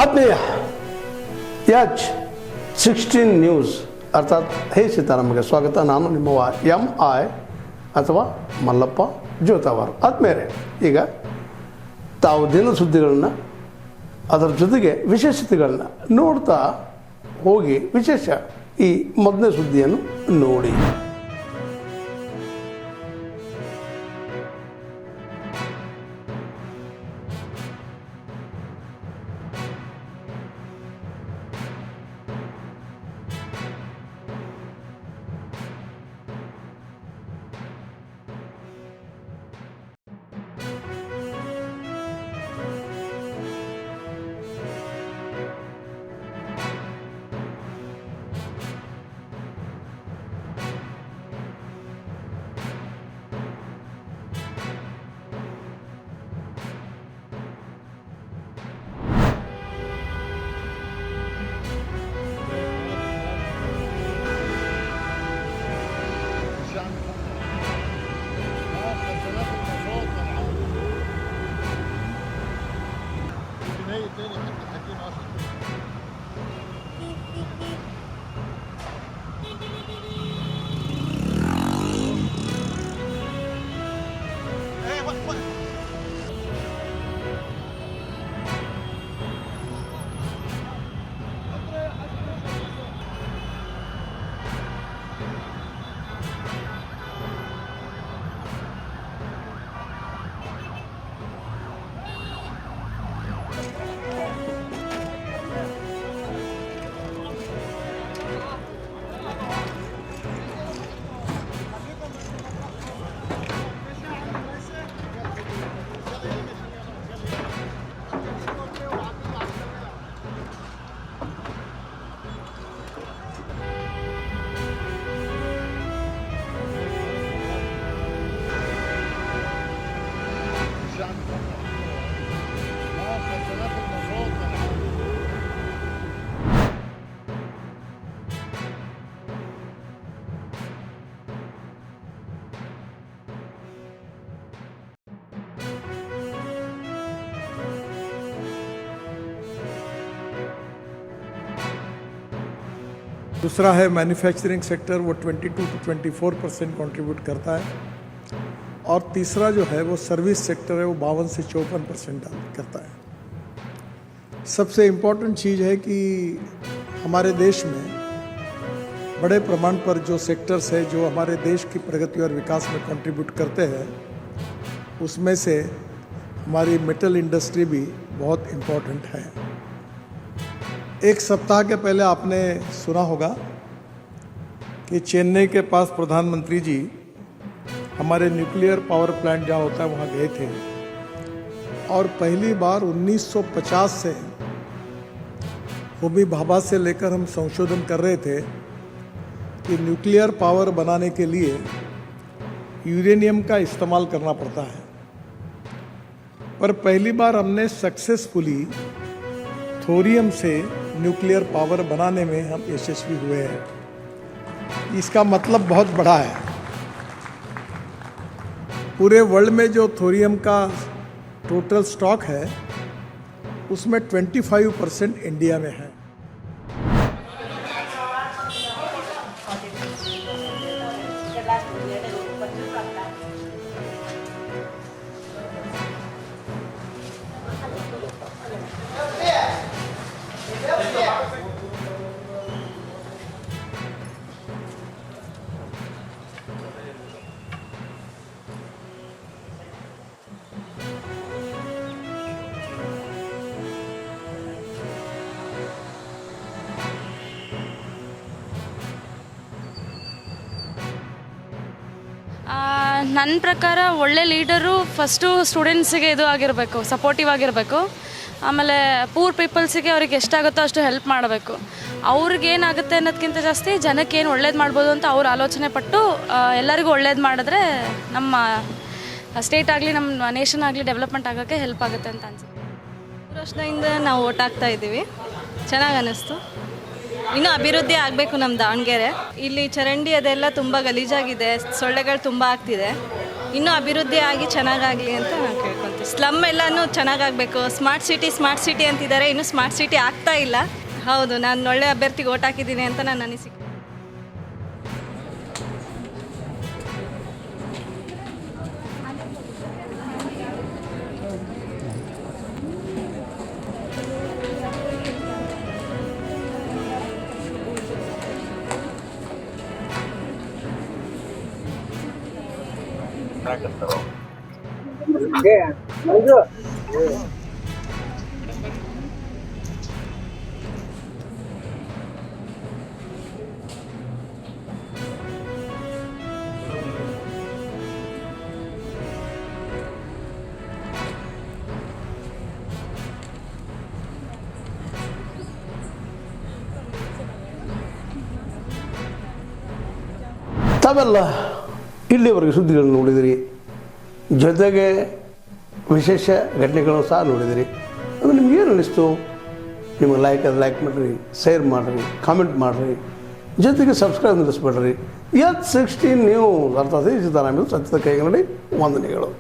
ಆತ್ಮೀಯ H16 news ಅರ್ಥಾತ್ ಹೇ ಸೀತಾರಾಮಗೆ ಸ್ವಾಗತ. ನಾನು ನಿಮ್ಮವ MI ಅಥವಾ ಮಲ್ಲಪ್ಪ ಜೋತಾವಾರ್. ಆದ್ಮೇಲೆ ಈಗ ತಾವು ದಿನ ಸುದ್ದಿಗಳನ್ನ ಅದರ ಜೊತೆಗೆ ವಿಶೇಷತೆಗಳನ್ನ ನೋಡ್ತಾ ಹೋಗಿ ವಿಶೇಷ ಈ ಮೊದಲನೇ ಸುದ್ದಿಯನ್ನು ನೋಡಿ. दूसरा है मैन्युफैक्चरिंग सेक्टर, वो 22 to 24% कंट्रीब्यूट करता है। और तीसरा जो है वो सर्विस सेक्टर है, वो 52 से 54% करता है। सबसे इम्पोर्टेंट चीज़ है कि हमारे देश में बड़े प्रमाण पर जो सेक्टर्स है जो हमारे देश की प्रगति और विकास में कंट्रीब्यूट करते हैं, उसमें से हमारी मेटल इंडस्ट्री भी बहुत इम्पोर्टेंट है। एक सप्ताह के पहले आपने सुना होगा कि चेन्नई के पास प्रधानमंत्री जी हमारे न्यूक्लियर पावर प्लांट जहाँ होता है वहाँ गए थे और पहली बार 1950 से होमी भाभा से लेकर हम संशोधन कर रहे थे कि न्यूक्लियर पावर बनाने के लिए यूरेनियम का इस्तेमाल करना पड़ता है, पर पहली बार हमने सक्सेसफुली थोरियम से न्यूक्लियर पावर बनाने में हम यशस्वी हुए हैं। इसका मतलब बहुत बड़ा है। पूरे वर्ल्ड में जो थोरियम का टोटल स्टॉक है उसमें 25% इंडिया में है। ನನ್ನ ಪ್ರಕಾರ ಒಳ್ಳೆ ಲೀಡರು ಫಸ್ಟು ಸ್ಟೂಡೆಂಟ್ಸಿಗೆ ಇದು ಆಗಿರಬೇಕು, ಸಪೋರ್ಟಿವ್ ಆಗಿರಬೇಕು. ಆಮೇಲೆ ಪೂರ್ ಪೀಪಲ್ಸಿಗೆ ಅವ್ರಿಗೆ ಎಷ್ಟಾಗುತ್ತೋ ಅಷ್ಟು ಹೆಲ್ಪ್ ಮಾಡಬೇಕು. ಅವ್ರಿಗೆ ಏನಾಗುತ್ತೆ ಅನ್ನೋದಕ್ಕಿಂತ ಜಾಸ್ತಿ ಜನಕ್ಕೆ ಏನು ಒಳ್ಳೇದು ಮಾಡ್ಬೋದು ಅಂತ ಅವ್ರು ಆಲೋಚನೆ ಪಟ್ಟು ಎಲ್ಲರಿಗೂ ಒಳ್ಳೇದು ಮಾಡಿದ್ರೆ ನಮ್ಮ ಸ್ಟೇಟ್ ಆಗಲಿ ನಮ್ಮ ನೇಷನ್ ಆಗಲಿ ಡೆವಲಪ್ಮೆಂಟ್ ಆಗೋಕ್ಕೆ ಹೆಲ್ಪ್ ಆಗುತ್ತೆ ಅಂತ ಅನ್ಸುತ್ತೆ. 3 ವರ್ಷದಿಂದ ನಾವು ಓಟ್ ಹಾಕ್ತಾ ಇದ್ದೀವಿ, ಚೆನ್ನಾಗಿ ಅನ್ನಿಸ್ತು. ಇನ್ನೂ ಅಭಿವೃದ್ಧಿ ಆಗಬೇಕು ನಮ್ಮ ದಾವಣಗೆರೆ. ಇಲ್ಲಿ ಚರಂಡಿ ಅದೆಲ್ಲ ತುಂಬ ಗಲೀಜಾಗಿದೆ, ಸೊಳ್ಳೆಗಳು ತುಂಬ ಆಗ್ತಿದೆ. ಇನ್ನೂ ಅಭಿವೃದ್ಧಿ ಆಗಿ ಚೆನ್ನಾಗಾಗಲಿ ಅಂತ ನಾನು ಕೇಳ್ಕೊತೀನಿ. ಸ್ಲಮ್ ಎಲ್ಲನೂ ಚೆನ್ನಾಗಾಗಬೇಕು. ಸ್ಮಾರ್ಟ್ ಸಿಟಿ ಅಂತಿದ್ದಾರೆ, ಇನ್ನೂ ಸ್ಮಾರ್ಟ್ ಸಿಟಿ ಆಗ್ತಾ ಇಲ್ಲ. ಹೌದು, ನಾನು ಒಳ್ಳೆ ಅಭ್ಯರ್ಥಿಗೆ ಓಟ್ ಹಾಕಿದ್ದೀನಿ ಅಂತ ನನ್ನ ಅನಿಸಿಕೆ. ತಾವೆಲ್ಲ ಇಲ್ಲಿವರೆಗೆ ಸುದ್ದಿಗಳನ್ನು ನೋಡಿದಿರಿ, ಜೊತೆಗೆ ವಿಶೇಷ ಘಟನೆಗಳನ್ನು ಸಹ ನೋಡಿದಿರಿ. ಅದು ನಿಮ್ಗೇನು ಅನ್ನಿಸ್ತು? ನಿಮಗೆ ಲೈಕ್ ಮಾಡಿರಿ, ಶೇರ್ ಮಾಡಿರಿ, ಕಾಮೆಂಟ್ ಮಾಡಿರಿ, ಜೊತೆಗೆ ಸಬ್ಸ್ಕ್ರೈಬ್ ನಿಲ್ಲಿಸ್ಬೇಡ್ರಿ. H16 ನ್ಯೂಸ್ ಅರ್ಥಾತ್ ಸಿದ್ದರಾಮಯ್ಯ ಸತ್ಯದ ಕೈಗನ್ನಡಿ ವಂದನೆಗಳು.